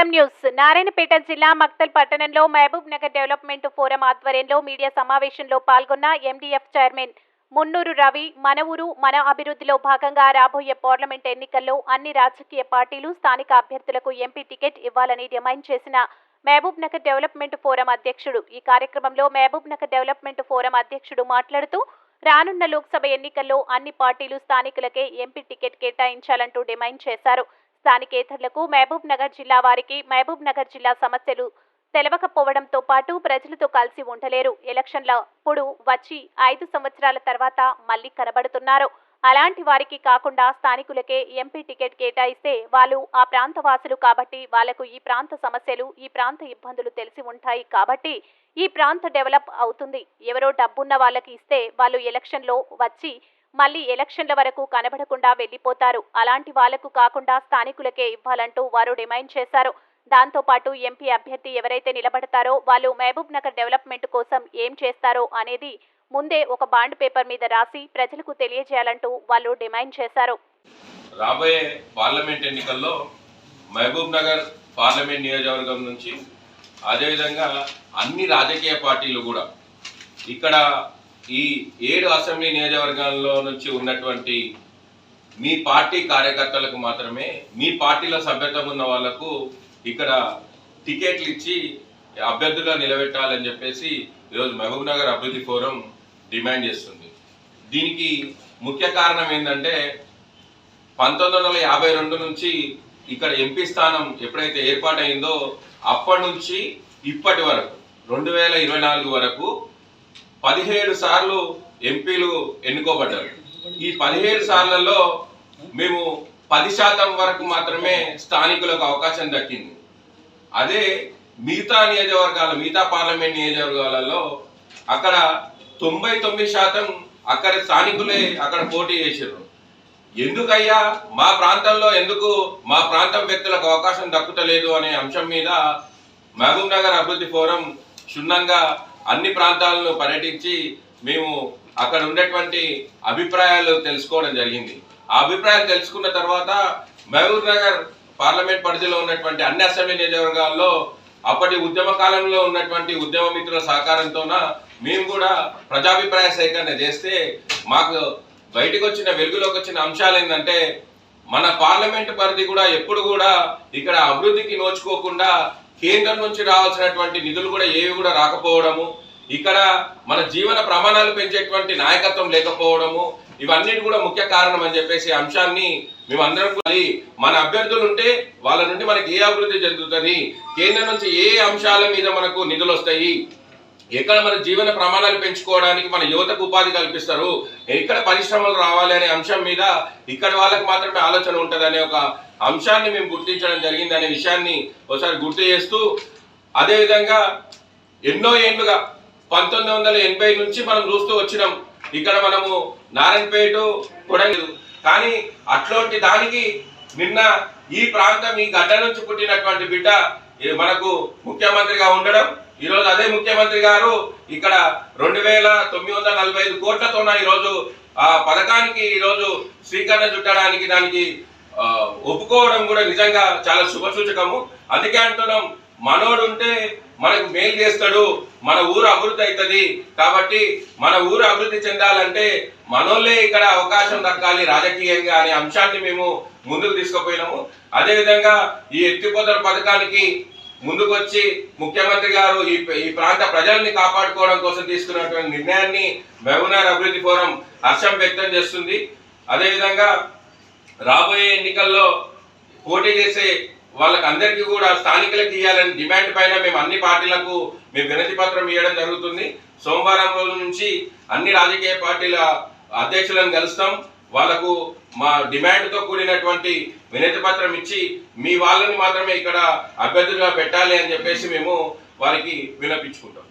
నమస్కారం న్యూస్ నారాయణపేట జిల్లా మక్తల్ పట్టణంలో మహబూబ్ నగర్ డెవలప్మెంట్ ఫోరం ఆధ్వర్యంలో మీడియా సమావేశంలో పాల్గొన్న ఎండీఎఫ్ చైర్మన్ మున్నూరు రవి మన ఊరు మన అభివృద్ధిలో భాగంగా రాబోయే పార్లమెంట్ ఎన్నికల్లో అన్ని రాజకీయ పార్టీలు స్థానిక అభ్యర్థులకు ఎంపీ టికెట్ ఇవ్వాలని డిమాండ్ చేసిన మహబూబ్ నగర్ డెవలప్మెంట్ ఫోరం అధ్యక్షుడు ఈ కార్యక్రమంలో మహబూబ్ నగర్ డెవలప్మెంట్ ఫోరం అధ్యక్షుడు మాట్లాడుతూ రానున్న లోక్సభ ఎన్నికల్లో అన్ని పార్టీలు స్థానికులకే ఎంపీ టికెట్ కేటాయించాలంటూ డిమాండ్ చేశారు. స్థానికేతరులకు మహబూబ్ నగర్ జిల్లా వారికి మహబూబ్ నగర్ జిల్లా సమస్యలు తెలవకపోవడంతో పాటు ప్రజలతో కలిసి ఉండలేరు. ఎలక్షన్లప్పుడు వచ్చి 5 సంవత్సరాల తర్వాత మళ్లీ కనబడుతున్నారు. అలాంటి వారికి కాకుండా స్థానికులకే ఎంపీ టికెట్ కేటాయిస్తే వాళ్ళు ఆ ప్రాంత వాసులు కాబట్టి వాళ్లకు ఈ ప్రాంత సమస్యలు ఈ ప్రాంత ఇబ్బందులు తెలిసి ఉంటాయి కాబట్టి ఈ ప్రాంత డెవలప్ అవుతుంది. ఎవరో డబ్బున్న వాళ్ళకి ఇస్తే వాళ్ళు ఎలక్షన్లో వచ్చి మళ్లీ ఎలక్షన్ల వరకు కనబడకుండా వెళ్లిపోతారు. అలాంటి వాళ్లకు కాకుండా స్థానికులకే ఇవ్వాలంటూ వారు డిమాండ్ చేశారు. దాంతో పాటు ఎంపీ అభ్యర్థి ఎవరైతే నిలబడతారో వాళ్ళు మహబూబ్ నగర్ డెవలప్మెంట్ కోసం ఏం చేస్తారో అనేది ముందే ఒక బాండ్ పేపర్ మీద రాసి ప్రజలకు తెలియజేయాలంటూ వాళ్ళు డిమాండ్ చేశారు. రాబోయే పార్లమెంట్ ఎన్నికల్లో మహబూబ్ నగర్ పార్లమెంట్ నియోజకవర్గం నుంచి అదేవిధంగా అన్ని రాజకీయ పార్టీలు కూడా ఇక్కడ ఈ 7 అసెంబ్లీ నియోజకవర్గాల్లో నుంచి ఉన్నటువంటి మీ పార్టీ కార్యకర్తలకు మాత్రమే మీ పార్టీలో సభ్యత్వం ఉన్న వాళ్లకు ఇక్కడ టికెట్లు ఇచ్చి అభ్యర్థులుగా నిలబెట్టాలని చెప్పేసి ఈరోజు మహబూబ్ నగర్ అభివృద్ధి ఫోరం డిమాండ్ చేస్తుంది. దీనికి ముఖ్య కారణం ఏంటంటే 1952 నుంచి ఇక్కడ ఎంపీ స్థానం ఎప్పుడైతే ఏర్పాటైందో అప్పటి నుంచి ఇప్పటి వరకు 2024 వరకు 17 సార్లు ఎంపీలు ఎన్నుకోబడ్డారు. ఈ 17 సార్లలో మేము 10% వరకు మాత్రమే స్థానికులకు అవకాశం దక్కింది. అదే మిగతా పార్లమెంట్ నియోజకవర్గాలలో అక్కడ 99% అక్కడ స్థానికులే అక్కడ పోటీ చేశారు. ఎందుకయ్యా మా ప్రాంతంలో ఎందుకు మా ప్రాంతం వ్యక్తులకు అవకాశం దక్కుతలేదు అనే అంశం మీద మహబూబ్ నగర్ అభివృద్ధి ఫోరం క్షుణ్ణంగా అన్ని ప్రాంతాలను పర్యటించి మేము అక్కడ ఉండేటువంటి అభిప్రాయాలు తెలుసుకోవడం జరిగింది. ఆ అభిప్రాయాలు తెలుసుకున్న తర్వాత మహబూబ్ నగర్ పార్లమెంట్ పరిధిలో ఉన్నటువంటి అన్ని అసెంబ్లీ నియోజకవర్గాల్లో అప్పటి ఉద్యమ కాలంలో ఉన్నటువంటి ఉద్యమ మిత్రుల సహకారంతోన మేము కూడా ప్రజాభిప్రాయ సేకరణ చేస్తే మాకు బయటకు వచ్చిన వెలుగులోకి వచ్చిన అంశాలు ఏంటంటే మన పార్లమెంట్ పరిధి కూడా ఎప్పుడు కూడా ఇక్కడ అభివృద్ధికి నోచుకోకుండా కేంద్రం నుంచి రావాల్సినటువంటి నిధులు కూడా ఏవి కూడా రాకపోవడము, ఇక్కడ మన జీవన ప్రమాణాలు పెంచేటువంటి నాయకత్వం లేకపోవడము ఇవన్నిటి కూడా ముఖ్య కారణం అని చెప్పేసి అంశాన్ని మేమందరం మన అభ్యర్థులు ఉంటే వాళ్ళ నుండి మనకి ఏ అభివృద్ధి జరుగుతుంది, కేంద్రం నుంచి ఏ అంశాల మీద మనకు నిధులు వస్తాయి, ఎక్కడ మన జీవన ప్రమాణాలు పెంచుకోవడానికి మన యువతకు ఉపాధి కల్పిస్తారు, ఎక్కడ పరిశ్రమలు రావాలి అనే అంశం మీద ఇక్కడ వాళ్ళకి మాత్రమే ఆలోచన ఉంటుంది అనే ఒక అంశాన్ని మేము గుర్తించడం జరిగింది అనే విషయాన్ని ఒకసారి గుర్తు చేస్తూ, అదేవిధంగా ఎన్నో ఏళ్లుగా 1980 నుంచి మనం చూస్తూ వచ్చినాం ఇక్కడ మనము నారాయణపేట కూడా కానీ అట్లాంటి దానికి నిన్న ఈ ప్రాంతం ఈ గడ్డ నుంచి పుట్టినటువంటి బిడ్డ మనకు ముఖ్యమంత్రిగా ఉండడం, ఈరోజు అదే ముఖ్యమంత్రి గారు ఇక్కడ 2945 కోట్లతో ఈరోజు ఆ పథకానికి ఈరోజు శ్రీకరణ చుట్టడానికి దానికి ఒప్పుకోవడం కూడా నిజంగా చాలా శుభసూచకము. అందుకే అంటున్నాం మనోడు ఉంటే మనకు మేలు చేస్తాడు, మన ఊరు అభివృద్ధి అవుతుంది. కాబట్టి మన ఊరు అభివృద్ధి చెందాలంటే మనోళ్ళే ఇక్కడ అవకాశం దక్కాలి రాజకీయంగా అనే అంశాన్ని మేము ముందుకు తీసుకుపోయినాము. అదేవిధంగా ఈ ఎత్తిపోతల పథకానికి ముందుకు వచ్చి ముఖ్యమంత్రి గారు ఈ ప్రాంత ప్రజల్ని కాపాడుకోవడం కోసం తీసుకున్నటువంటి నిర్ణయాన్ని మహబూబ్ నగర్ అభివృద్ధి ఫోరం హర్షం వ్యక్తం చేస్తుంది. అదేవిధంగా రాబోయే ఎన్నికల్లో పోటీ చేసే వాళ్ళకి అందరికీ కూడా స్థానికులకు ఇవ్వాలని డిమాండ్ పైన మేము అన్ని పార్టీలకు మేము వినతి పత్రం ఇవ్వడం జరుగుతుంది. సోమవారం రోజు నుంచి అన్ని రాజకీయ పార్టీల అధ్యక్షులను కలుస్తాం. వాళ్లకు మా డిమాండ్తో కూడినటువంటి వినతి పత్రం ఇచ్చి మీ వాళ్ళని మాత్రమే ఇక్కడ అభ్యర్థులుగా పెట్టాలి అని చెప్పేసి మేము వారికి విన్నపించుకుంటాం.